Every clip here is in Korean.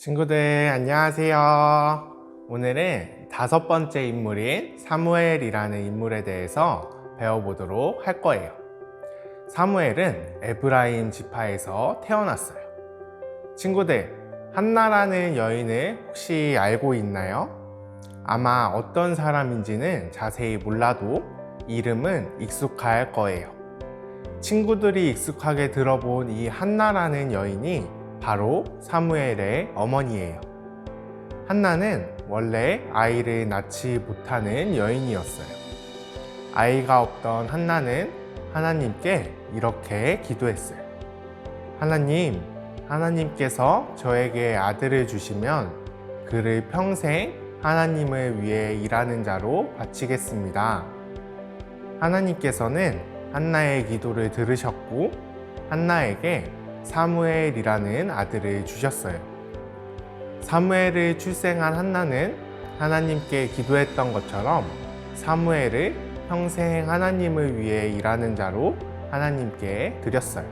친구들 안녕하세요. 오늘은 5번째 인물인 사무엘이라는 인물에 대해서 배워보도록 할 거예요. 사무엘은 에브라임 지파에서 태어났어요. 친구들, 한나라는 여인을 혹시 알고 있나요? 아마 어떤 사람인지는 자세히 몰라도 이름은 익숙할 거예요. 친구들이 익숙하게 들어본 이 한나라는 여인이 바로 사무엘의 어머니예요. 한나는 원래 아이를 낳지 못하는 여인이었어요. 아이가 없던 한나는 하나님께 이렇게 기도했어요. 하나님께서 저에게 아들을 주시면 그를 평생 하나님을 위해 일하는 자로 바치겠습니다. 하나님께서는 한나의 기도를 들으셨고 한나에게 사무엘이라는 아들을 주셨어요. 사무엘을 출생한 한나는 하나님께 기도했던 것처럼 사무엘을 평생 하나님을 위해 일하는 자로 하나님께 드렸어요.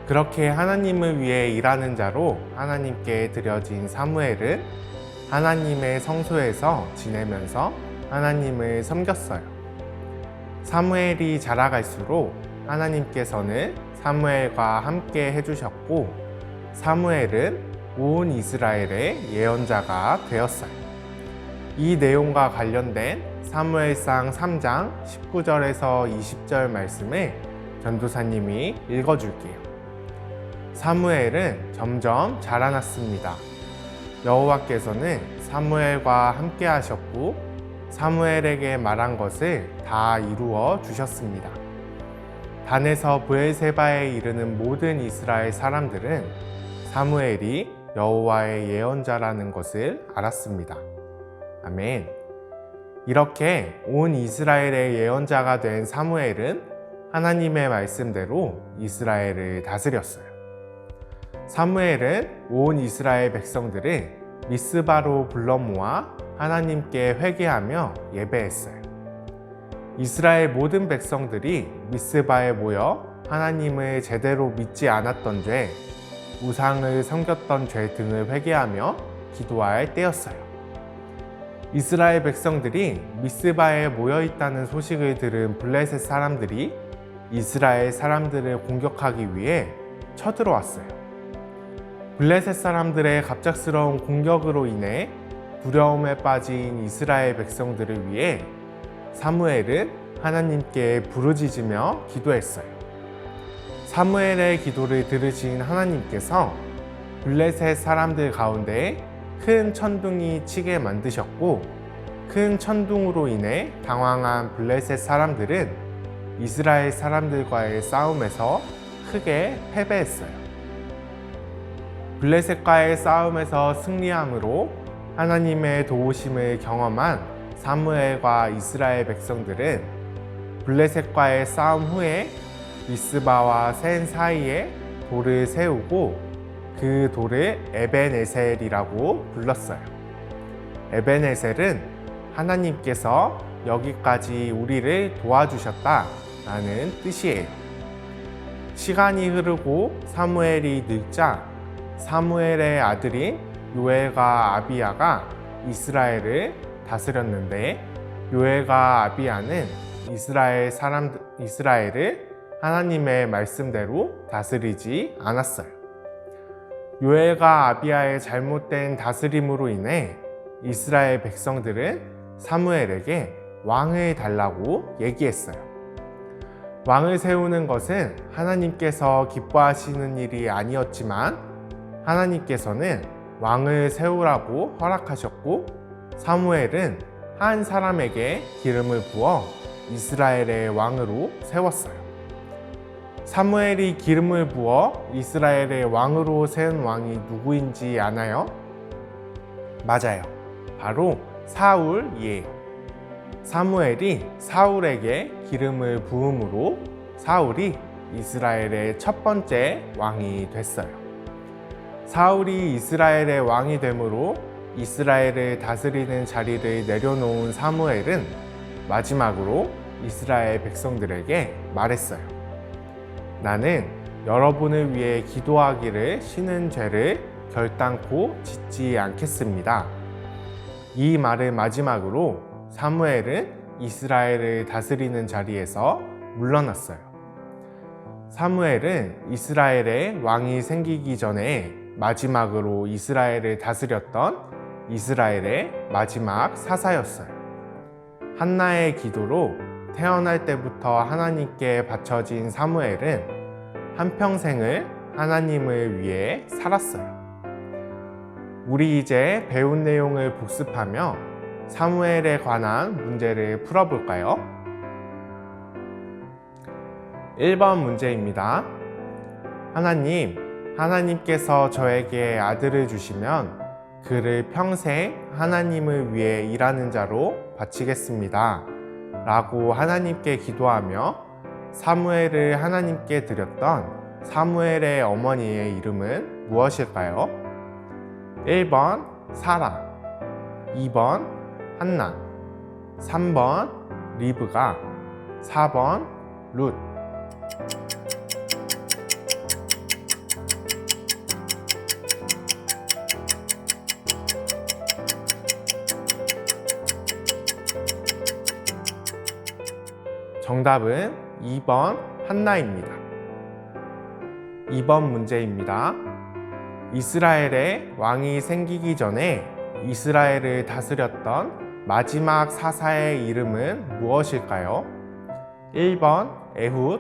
그렇게 하나님을 위해 일하는 자로 하나님께 드려진 사무엘은 하나님의 성소에서 지내면서 하나님을 섬겼어요. 사무엘이 자라갈수록 하나님께서는 사무엘과 함께 해주셨고 사무엘은 온 이스라엘의 예언자가 되었어요. 이 내용과 관련된 사무엘상 3장 19절에서 20절 말씀을 전도사님이 읽어줄게요. 사무엘은 점점 자라났습니다. 여호와께서는 사무엘과 함께 하셨고 사무엘에게 말한 것을 다 이루어 주셨습니다. 단에서 브엘세바에 이르는 모든 이스라엘 사람들은 사무엘이 여호와의 예언자라는 것을 알았습니다. 아멘. 이렇게 온 이스라엘의 예언자가 된 사무엘은 하나님의 말씀대로 이스라엘을 다스렸어요. 사무엘은 온 이스라엘 백성들을 미스바로 불러 모아 하나님께 회개하며 예배했어요. 이스라엘 모든 백성들이 미스바에 모여 하나님을 제대로 믿지 않았던 죄, 우상을 섬겼던 죄 등을 회개하며 기도할 때였어요. 이스라엘 백성들이 미스바에 모여 있다는 소식을 들은 블레셋 사람들이 이스라엘 사람들을 공격하기 위해 쳐들어왔어요. 블레셋 사람들의 갑작스러운 공격으로 인해 두려움에 빠진 이스라엘 백성들을 위해 사무엘은 하나님께 부르짖으며 기도했어요. 사무엘의 기도를 들으신 하나님께서 블레셋 사람들 가운데 큰 천둥이 치게 만드셨고 큰 천둥으로 인해 당황한 블레셋 사람들은 이스라엘 사람들과의 싸움에서 크게 패배했어요. 블레셋과의 싸움에서 승리함으로 하나님의 도우심을 경험한 사무엘과 이스라엘 백성들은 블레셋과의 싸움 후에 미스바와 센 사이에 돌을 세우고 그 돌을 에벤에셀이라고 불렀어요. 에벤에셀은 하나님께서 여기까지 우리를 도와주셨다라는 뜻이에요. 시간이 흐르고 사무엘이 늙자 사무엘의 아들인 요엘과 아비야가 이스라엘을 다스렸는데 요엘과 아비야는 이스라엘을 하나님의 말씀대로 다스리지 않았어요. 요엘과 아비야의 잘못된 다스림으로 인해 이스라엘 백성들은 사무엘에게 왕을 달라고 얘기했어요. 왕을 세우는 것은 하나님께서 기뻐하시는 일이 아니었지만 하나님께서는 왕을 세우라고 허락하셨고 사무엘은 한 사람에게 기름을 부어 이스라엘의 왕으로 세웠어요. 사무엘이 기름을 부어 이스라엘의 왕으로 세운 왕이 누구인지 아나요? 맞아요. 바로 사울이에요. 사무엘이 사울에게 기름을 부음으로 사울이 이스라엘의 첫 번째 왕이 됐어요. 사울이 이스라엘의 왕이 되므로 이스라엘을 다스리는 자리를 내려놓은 사무엘은 마지막으로 이스라엘 백성들에게 말했어요. 나는 여러분을 위해 기도하기를 쉬는 죄를 결단코 짓지 않겠습니다. 이 말을 마지막으로 사무엘은 이스라엘을 다스리는 자리에서 물러났어요. 사무엘은 이스라엘의 왕이 생기기 전에 마지막으로 이스라엘을 다스렸던 이스라엘의 마지막 사사였어요. 한나의 기도로 태어날 때부터 하나님께 바쳐진 사무엘은 한평생을 하나님을 위해 살았어요. 우리 이제 배운 내용을 복습하며 사무엘에 관한 문제를 풀어볼까요? 1번 문제입니다. 하나님께서 저에게 아들을 주시면 그를 평생 하나님을 위해 일하는 자로 바치겠습니다. 라고 하나님께 기도하며 사무엘을 하나님께 드렸던 사무엘의 어머니의 이름은 무엇일까요? 1번 사라, 2번 한나, 3번 리브가, 4번 룻. 정답은 2번 한나입니다. 2번 문제입니다. 이스라엘의 왕이 생기기 전에 이스라엘을 다스렸던 마지막 사사의 이름은 무엇일까요? 1번 에훗,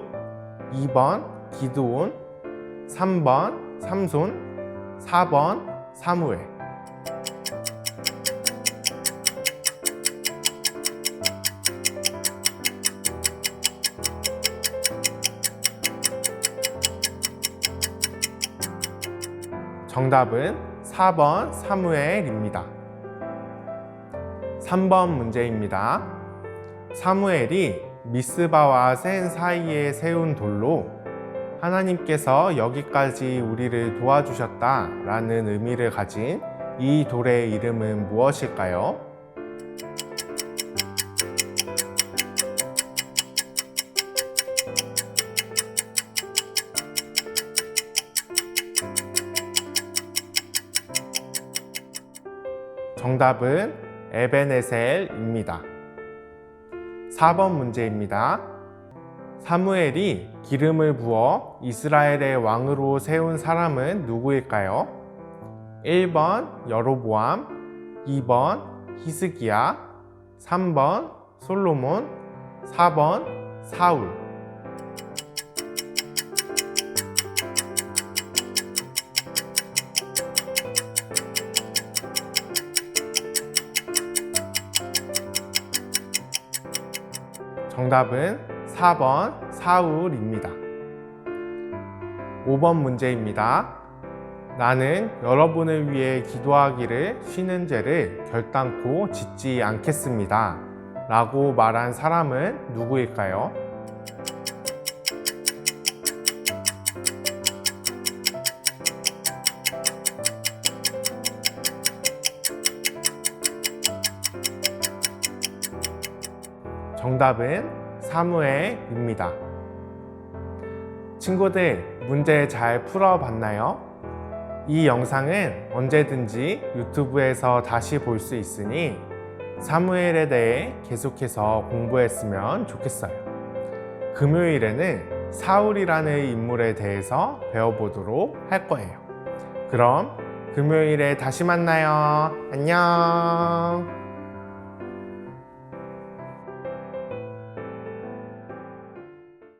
2번 기드온, 3번 삼손, 4번 사무엘. 정답은 4번 사무엘입니다. 3번 문제입니다. 사무엘이 미스바와 센 사이에 세운 돌로 하나님께서 여기까지 우리를 도와주셨다 라는 의미를 가진 이 돌의 이름은 무엇일까요? 정답은 에벤에셀입니다. 4번 문제입니다. 사무엘이 기름을 부어 이스라엘의 왕으로 세운 사람은 누구일까요? 1번 여로보암, 2번 히스기야, 3번 솔로몬, 4번 사울. 정답은 4번 사울입니다. 5번 문제입니다. 나는 여러분을 위해 기도하기를 쉬는 죄를 결단코 짓지 않겠습니다. 라고 말한 사람은 누구일까요? 정답은 사무엘입니다. 친구들, 문제 잘 풀어봤나요? 이 영상은 언제든지 유튜브에서 다시 볼 수 있으니 사무엘에 대해 계속해서 공부했으면 좋겠어요. 금요일에는 사울이라는 인물에 대해서 배워보도록 할 거예요. 그럼 금요일에 다시 만나요. 안녕.